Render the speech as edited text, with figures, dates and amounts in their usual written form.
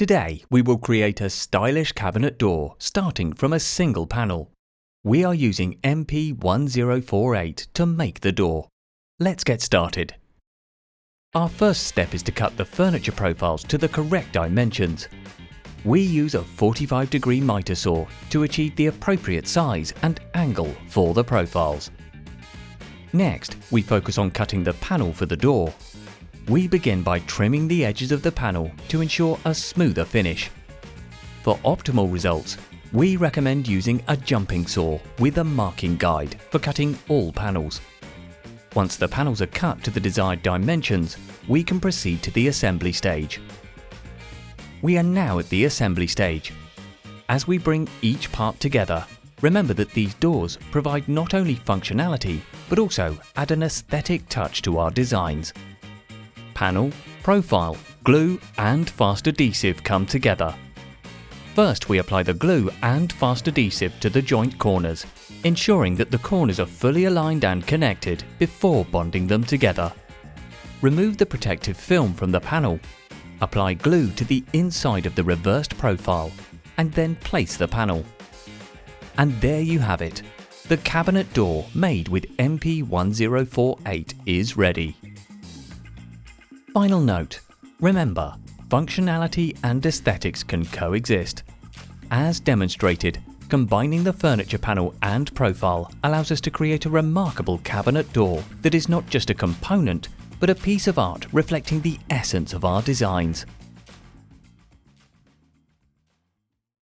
Today we will create a stylish cabinet door starting from a single panel. We are using MP-1048 to make the door. Let's get started. Our first step is to cut the furniture profiles to the correct dimensions. We use a 45-degree miter saw to achieve the appropriate size and angle for the profiles. Next, we focus on cutting the panel for the door. We begin by trimming the edges of the panel to ensure a smoother finish. For optimal results, we recommend using a jumping saw with a marking guide for cutting all panels. Once the panels are cut to the desired dimensions, we can proceed to the assembly stage. We are now at the assembly stage. As we bring each part together, remember that these doors provide not only functionality, but also add an aesthetic touch to our designs. Panel, profile, glue and fast adhesive come together. First, we apply the glue and fast adhesive to the joint corners, ensuring that the corners are fully aligned and connected before bonding them together. Remove the protective film from the panel. Apply glue to the inside of the reversed profile and then place the panel. And there you have it. The cabinet door made with MP-1048 is ready. Final note, remember, functionality and aesthetics can coexist. As demonstrated, combining the furniture panel and profile allows us to create a remarkable cabinet door that is not just a component, but a piece of art reflecting the essence of our designs.